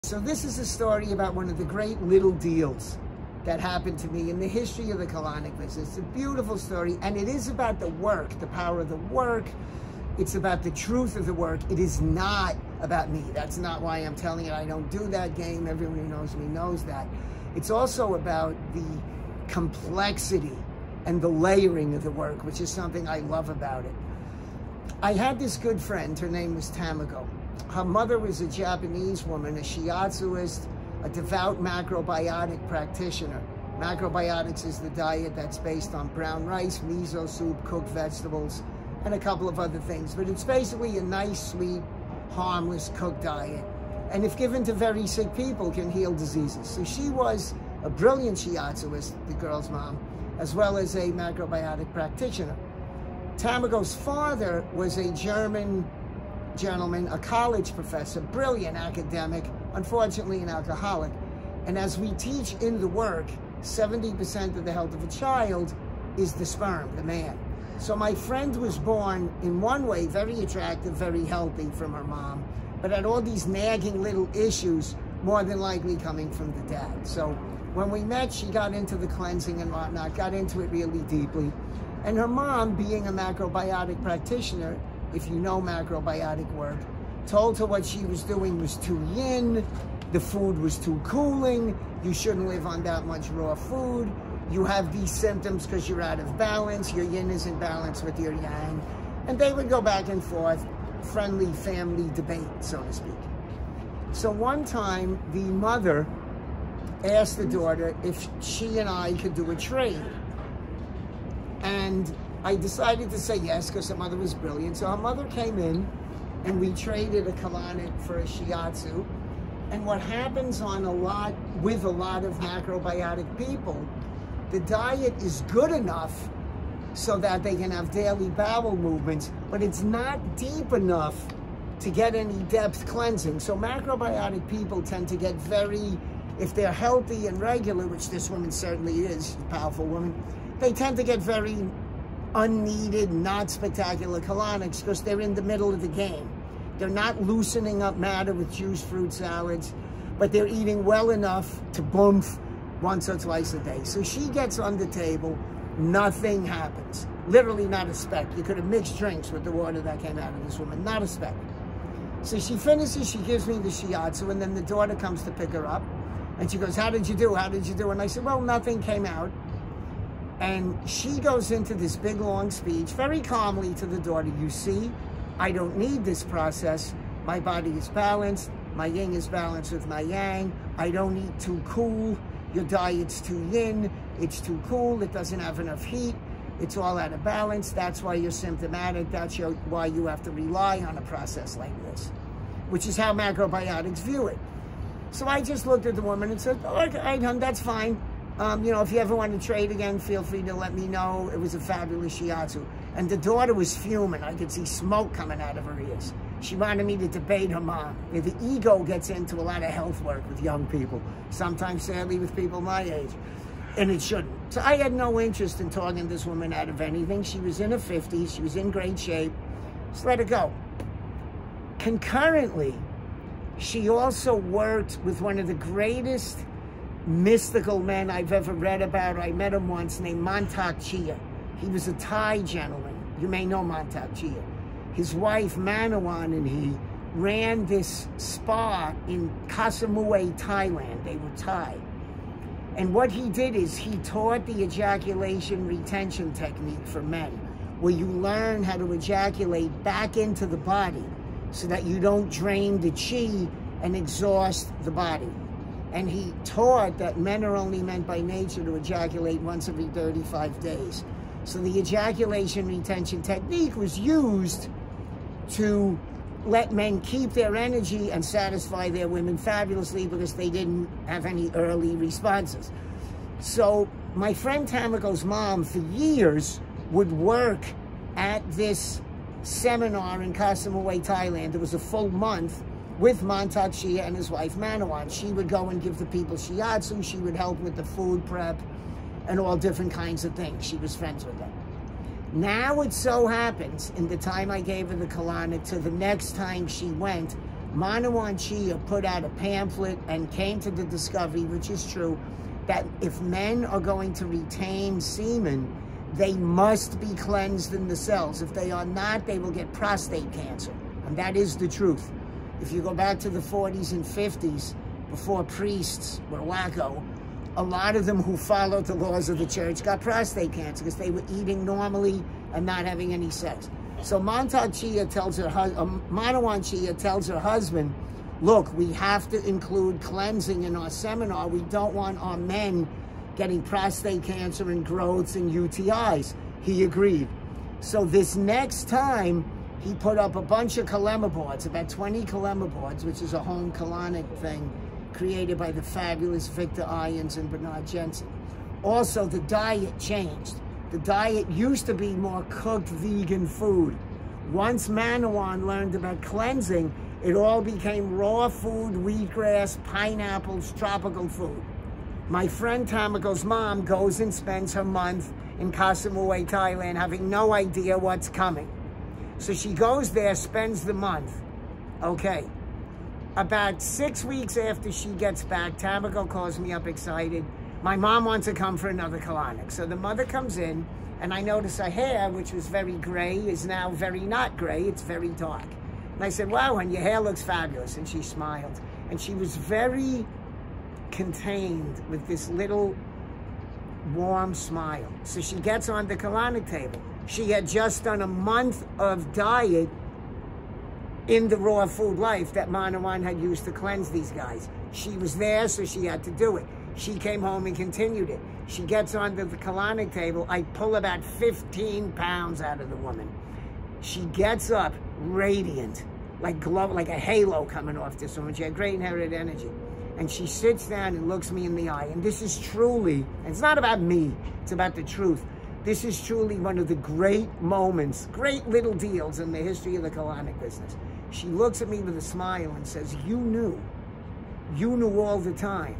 So this is a story about one of the great little deals that happened to me in the history of the colonic business. It's a beautiful story, and it is about the work, the power of the work. It's about the truth of the work. It is not about me. That's not why I'm telling it. I don't do that game. Everyone who knows me knows that. It's also about the complexity and the layering of the work, which is something I love about it. I had this good friend. Her name was Tamago. Her mother was a Japanese woman, a shiatsuist, a devout macrobiotic practitioner. Macrobiotics is the diet that's based on brown rice, miso soup, cooked vegetables, and a couple of other things. But it's basically a nice, sweet, harmless cooked diet. And if given to very sick people, can heal diseases. So she was a brilliant shiatsuist, the girl's mom, as well as a macrobiotic practitioner. Tamago's father was a German gentleman, a college professor, brilliant academic, unfortunately an alcoholic. And as we teach in the work, 70% of the health of a child is the sperm, the man. So my friend was born in one way very attractive, very healthy from her mom, but had all these nagging little issues, more than likely coming from the dad. So when we met, she got into the cleansing and whatnot, got into it really deeply. And her mom, being a macrobiotic practitioner, if you know macrobiotic work, told her what she was doing was too yin, the food was too cooling, you shouldn't live on that much raw food, you have these symptoms because you're out of balance, your yin isn't balanced with your yang. And they would go back and forth, friendly family debate, so to speak. So one time, the mother asked the daughter if she and I could do a trade. And I decided to say yes because her mother was brilliant. So her mother came in and we traded a colonic for a shiatsu. And what happens with a lot of macrobiotic people, the diet is good enough so that they can have daily bowel movements, but it's not deep enough to get any depth cleansing. So macrobiotic people tend to get very, if they're healthy and regular, which this woman certainly is, she's a powerful woman, they tend to get very unneeded, not spectacular colonics because they're in the middle of the game. They're not loosening up matter with juice fruit salads, but they're eating well enough to boomf once or twice a day. So she gets on the table, nothing happens. Literally not a speck. You could have mixed drinks with the water that came out of this woman, not a speck. So she finishes, she gives me the shiatsu, and then the daughter comes to pick her up. And she goes, how did you do? How did you do? And I said, well, nothing came out. And she goes into this big, long speech, very calmly to the daughter. You see, I don't need this process. My body is balanced. My yin is balanced with my yang. I don't eat too cool. Your diet's too yin. It's too cool. It doesn't have enough heat. It's all out of balance. That's why you're symptomatic. That's why you have to rely on a process like this, which is how macrobiotics view it. So I just looked at the woman and said, all right, hon, that's fine. You know, if you ever want to trade again, feel free to let me know. It was a fabulous shiatsu. And the daughter was fuming. I could see smoke coming out of her ears. She wanted me to debate her mom. The ego gets into a lot of health work with young people, sometimes sadly with people my age, and it shouldn't. So I had no interest in talking this woman out of anything. She was in her 50s. She was in great shape. Just let her go. Concurrently, she also worked with one of the greatest mystical men I've ever read about. I met him once, named Mantak Chia. He was a Thai gentleman. You may know Mantak Chia. His wife, Manawan, and he ran this spa in Kasamue, Thailand. They were Thai. And what he did is he taught the ejaculation retention technique for men, where you learn how to ejaculate back into the body so that you don't drain the chi and exhaust the body. And he taught that men are only meant by nature to ejaculate once every 35 days. So the ejaculation retention technique was used to let men keep their energy and satisfy their women fabulously because they didn't have any early responses. So my friend Tamago's mom, for years, would work at this seminar in Kasamue, Thailand. It was a full month with Mantak Chia and his wife Manawan. She would go and give the people shiatsu. She would help with the food prep and all different kinds of things. She was friends with them. Now it so happens, in the time I gave her the colonic to the next time she went, Manawan Chia put out a pamphlet and came to the discovery, which is true, that if men are going to retain semen, they must be cleansed in the cells. If they are not, they will get prostate cancer. And that is the truth. If you go back to the 40s and 50s, before priests were wacko, a lot of them who followed the laws of the church got prostate cancer because they were eating normally and not having any sex. So Manawan Chia tells her husband, look, we have to include cleansing in our seminar. We don't want our men getting prostate cancer and growths and UTIs. He agreed. So this next time, he put up a bunch of kalema boards, about 20 kalema boards, which is a home colonic thing created by the fabulous Victor Irons and Bernard Jensen. Also, the diet changed. The diet used to be more cooked vegan food. Once Manawan learned about cleansing, it all became raw food, wheatgrass, pineapples, tropical food. My friend Tamako's mom goes and spends her month in Koh Samui, Thailand, having no idea what's coming. So she goes there, spends the month. Okay. About 6 weeks after she gets back, Tamako calls me up excited. My mom wants to come for another colonic. So the mother comes in, and I notice her hair, which was very gray, is now very not gray. It's very dark. And I said, wow, and your hair looks fabulous. And she smiled. And she was very contained with this little warm smile. So she gets on the colonic table. She had just done a month of diet in the raw food life that Manawan had used to cleanse these guys. She was there, so she had to do it. She came home and continued it. She gets onto the colonic table. I pull about 15 pounds out of the woman. She gets up radiant, like glow, like a halo coming off this woman. She had great inherited energy. And she sits down and looks me in the eye. And this is truly, it's not about me, it's about the truth. This is truly one of the great moments, great little deals in the history of the colonic business. She looks at me with a smile and says, you knew all the time,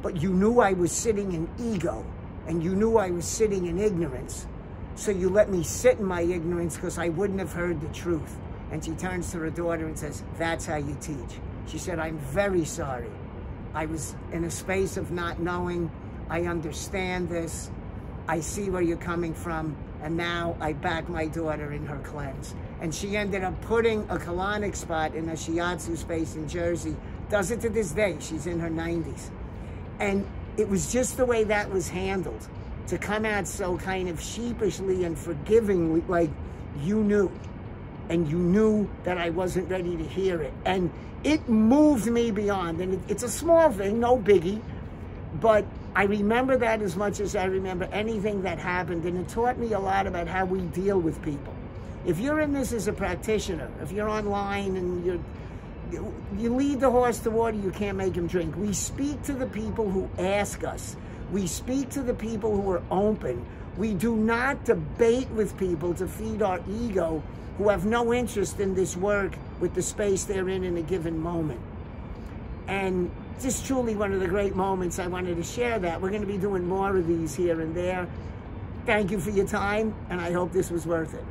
but you knew I was sitting in ego, and you knew I was sitting in ignorance. So you let me sit in my ignorance because I wouldn't have heard the truth. And she turns to her daughter and says, that's how you teach. She said, I'm very sorry. I was in a space of not knowing. I understand this. I see where you're coming from. And now I back my daughter in her cleanse. And she ended up putting a colonic spot in a shiatsu space in Jersey. Does it to this day. She's in her 90s. And it was just the way that was handled. To come out so kind of sheepishly and forgivingly, like you knew. And you knew that I wasn't ready to hear it. And it moved me beyond. And it's a small thing, no biggie. But I remember that as much as I remember anything that happened. And it taught me a lot about how we deal with people. If you're in this as a practitioner, if you're online and you lead the horse to water, you can't make him drink. We speak to the people who ask us. We speak to the people who are open. We do not debate with people to feed our ego who have no interest in this work with the space they're in a given moment. And this is truly one of the great moments. I wanted to share that. We're going to be doing more of these here and there. Thank you for your time, and I hope this was worth it.